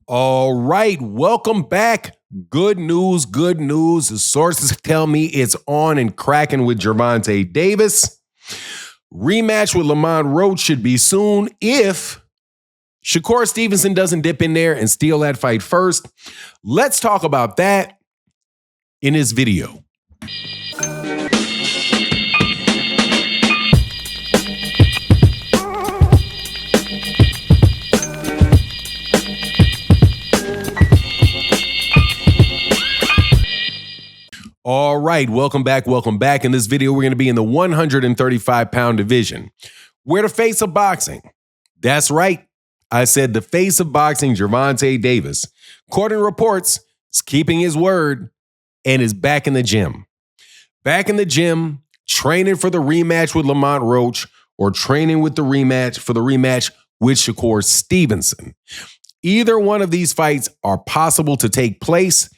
All right, welcome back. Good news, good news. The sources tell me it's on and cracking with Gervonta Davis. Rematch with Lamont Roach should be soon if Shakur Stevenson doesn't dip in there and steal that fight first. Let's talk about that in this video. All right, welcome back, welcome back. In this video, we're going to be in the 135-pound division. We're the face of boxing. That's right. I said the face of boxing, Gervonta Davis. According to reports, is keeping his word and is back in the gym. Back in the gym, training for the rematch with Lamont Roach or training with the rematch with Shakur Stevenson. Either one of these fights are possible to take place.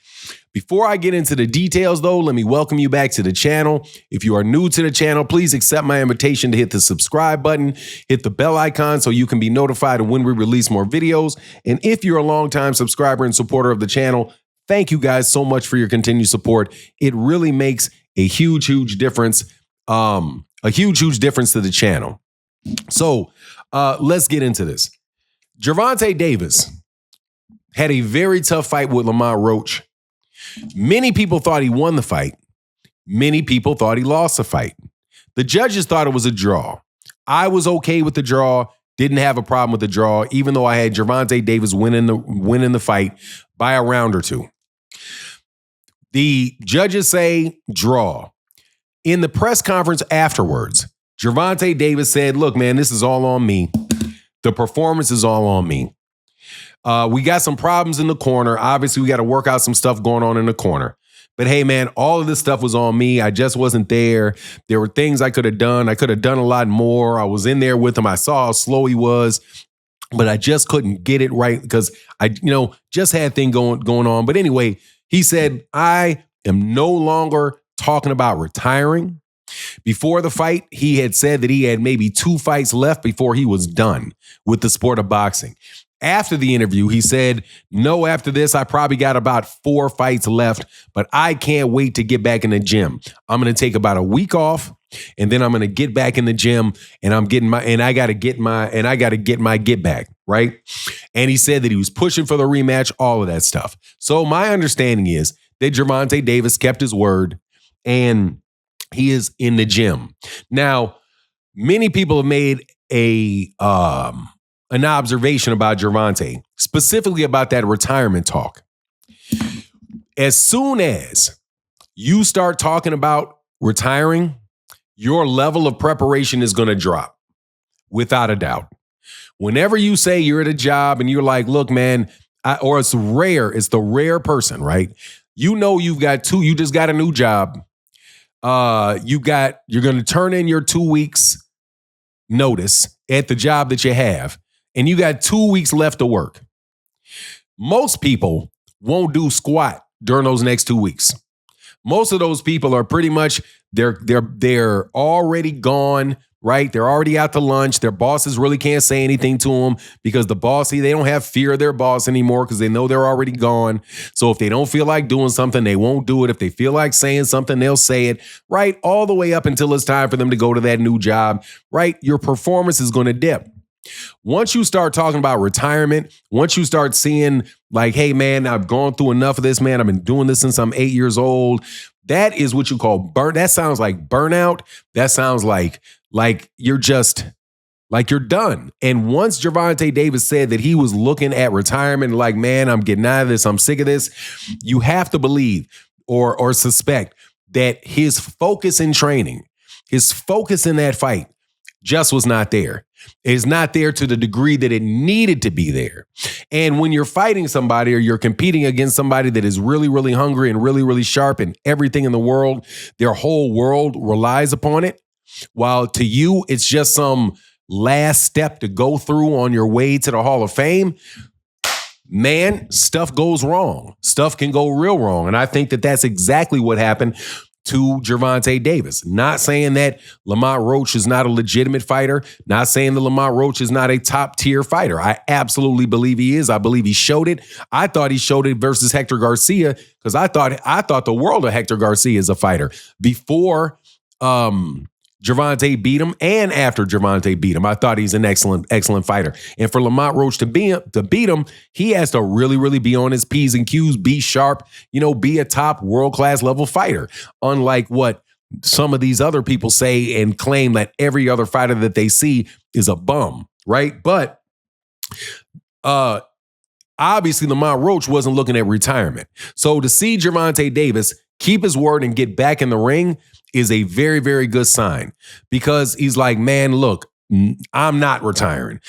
Before I get into the details, though, let me welcome you back to the channel. If you are new to the channel, please accept my invitation to hit the subscribe button, hit the bell icon so you can be notified of when we release more videos. And if you're a longtime subscriber and supporter of the channel, thank you guys so much for your continued support. It really makes a huge, huge difference, to the channel. So let's get into this. Gervonta Davis had a very tough fight with Lamont Roach. Many people thought he won the fight. Many people thought he lost the fight. The judges thought it was a draw. I was okay with the draw, didn't have a problem with the draw, even though I had Gervonta Davis winning the fight by a round or two. The judges say draw. In the press conference afterwards, Gervonta Davis said, look, man, this is all on me. The performance is all on me. We got some problems in the corner. Obviously, we got to work out some stuff going on in the corner. But hey, man, all of this stuff was on me. I just wasn't there. There were things I could have done. I could have done a lot more. I was in there with him. I saw how slow he was, but I just couldn't get it right because I, just had things going on. But anyway, he said, I am no longer talking about retiring. Before the fight, he had said that he had maybe 2 fights left before he was done with the sport of boxing. After the interview, he said, no, after this, I probably got about 4 fights left, but I can't wait to get back in the gym. I'm going to take about a week off, and then I'm going to get back in the gym, and I got to get my get back, right? And he said that he was pushing for the rematch, all of that stuff. So my understanding is that Gervonta Davis kept his word, and he is in the gym. Now, many people have made an observation about Gervonta, specifically about that retirement talk. As soon as you start talking about retiring, your level of preparation is going to drop, without a doubt. Whenever you say you're at a job and you're like, look, man, it's the rare person, right? You just got a new job. You're going to turn in your 2 weeks notice at the job that you have. And you got 2 weeks left to work. Most people won't do squat during those next 2 weeks. Most of those people are pretty much, they're already gone, right? They're already out to lunch. Their bosses really can't say anything to them because they don't have fear of their boss anymore because they know they're already gone. So if they don't feel like doing something, they won't do it. If they feel like saying something, they'll say it, right? All the way up until it's time for them to go to that new job, right? Your performance is going to dip. Once you start talking about retirement, once you start seeing like, hey, man, I've gone through enough of this, man. I've been doing this since I'm 8 years old. That is what you call burn. That sounds like burnout. That sounds like you're done. And once Gervonta Davis said that he was looking at retirement like, man, I'm getting out of this. I'm sick of this. You have to believe or suspect that his focus in training, his focus in that fight just was not there. It's not there to the degree that it needed to be there. And when you're fighting somebody or you're competing against somebody that is really, really hungry and really, really sharp and everything in the world, their whole world relies upon it, while to you, it's just some last step to go through on your way to the Hall of Fame, man, stuff goes wrong. Stuff can go real wrong. And I think that that's exactly what happened to Gervonta Davis. Not saying that Lamont Roach is not a legitimate fighter. Not saying that Lamont Roach is not a top tier fighter. I absolutely believe he is. I believe he showed it. I thought he showed it versus Hector Garcia because I thought the world of Hector Garcia as a fighter before Gervonta beat him and after Gervonta beat him. I thought he's an excellent fighter. And for Lamont Roach to beat him, he has to really, really be on his P's and Q's, be sharp, be a top world-class level fighter. Unlike what some of these other people say and claim that every other fighter that they see is a bum, right? But obviously Lamont Roach wasn't looking at retirement. So to see Gervonta Davis keep his word and get back in the ring is a very, very good sign because he's like, man, look, I'm not retiring.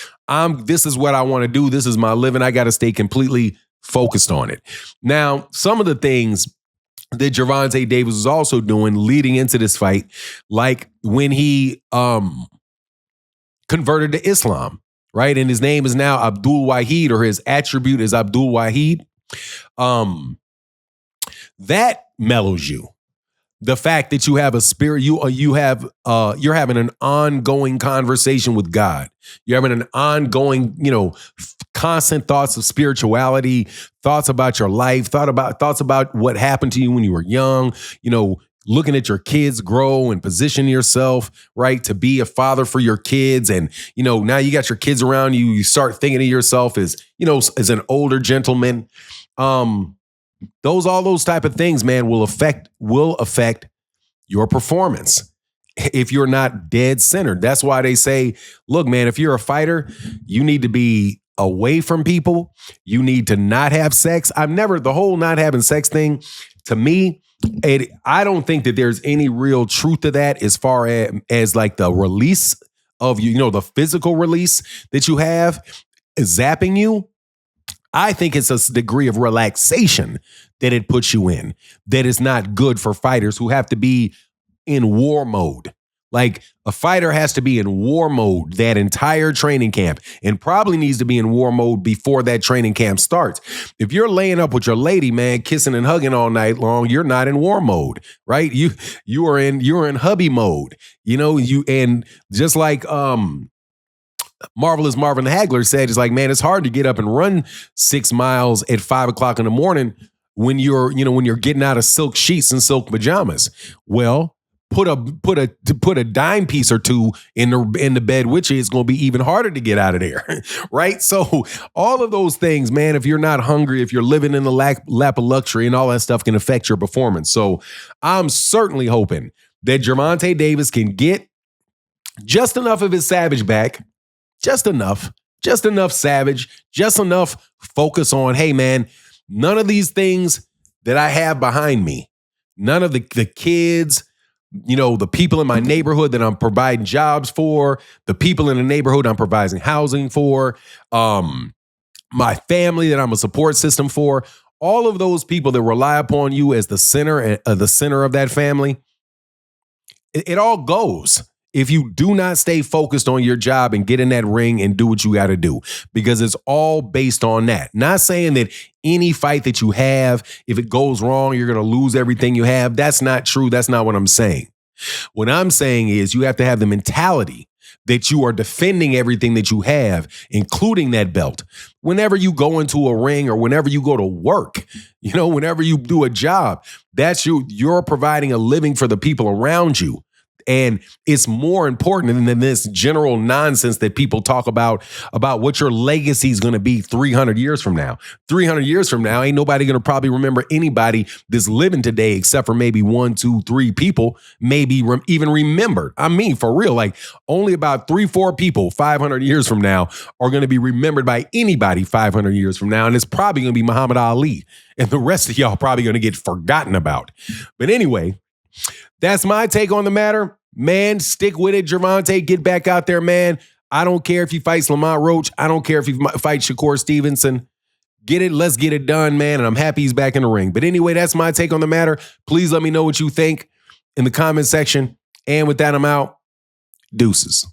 This is what I want to do. This is my living. I got to stay completely focused on it. Now, some of the things that Gervonta Davis was also doing leading into this fight, like when he converted to Islam, right? And his name is now Abdul Wahid, or his attribute is Abdul Wahid. That mellows you. The fact that you have a spirit, you're having an ongoing conversation with God. You're having an ongoing, constant thoughts of spirituality, thoughts about your life, thoughts about what happened to you when you were young, looking at your kids grow and position yourself, right, to be a father for your kids. And, now you got your kids around you, you start thinking of yourself as an older gentleman. All those type of things, man, will affect your performance if you're not dead centered. That's why they say, look, man, if you're a fighter, you need to be away from people. You need to not have sex. The whole not having sex thing, to me, I don't think that there's any real truth to that as far as like the release of the physical release that you have zapping you. I think it's a degree of relaxation that it puts you in that is not good for fighters who have to be in war mode. Like a fighter has to be in war mode that entire training camp and probably needs to be in war mode before that training camp starts. If you're laying up with your lady, man, kissing and hugging all night long, you're not in war mode, right? You're in hubby mode, and just like Marvelous Marvin Hagler said, it's like, man, it's hard to get up and run 6 miles at 5 o'clock in the morning when you're getting out of silk sheets and silk pajamas. Well, put a dime piece or two in the bed with you, it's going to be even harder to get out of there, right? So all of those things, man, if you're not hungry, if you're living in the lap of luxury and all that stuff can affect your performance. So I'm certainly hoping that Gervonta Davis can get just enough of his savage back, just enough savage, just enough focus on, hey, man, none of these things that I have behind me, none of the kids, the people in my neighborhood that I'm providing jobs for, the people in the neighborhood I'm providing housing for, my family that I'm a support system for, all of those people that rely upon you as the center of that family, it all goes if you do not stay focused on your job and get in that ring and do what you got to do, because it's all based on that. Not saying that any fight that you have, if it goes wrong, you're going to lose everything you have. That's not true. That's not what I'm saying. What I'm saying is you have to have the mentality that you are defending everything that you have, including that belt. Whenever you go into a ring or whenever you go to work, whenever you do a job, that's you're providing a living for the people around you. And it's more important than this general nonsense that people talk about what your legacy is going to be 300 years from now. 300 years from now, ain't nobody going to probably remember anybody that's living today except for maybe 1, 2, 3 people, maybe even remembered. I mean, for real, like only about 3, 4 people 500 years from now are going to be remembered by anybody 500 years from now. And it's probably going to be Muhammad Ali. And the rest of y'all probably going to get forgotten about. But anyway, that's my take on the matter. Man, stick with it, Gervonta. Get back out there, man. I don't care if he fights Lamont Roach. I don't care if he fights Shakur Stevenson. Get it. Let's get it done, man. And I'm happy he's back in the ring. But anyway, that's my take on the matter. Please let me know what you think in the comment section. And with that, I'm out. Deuces.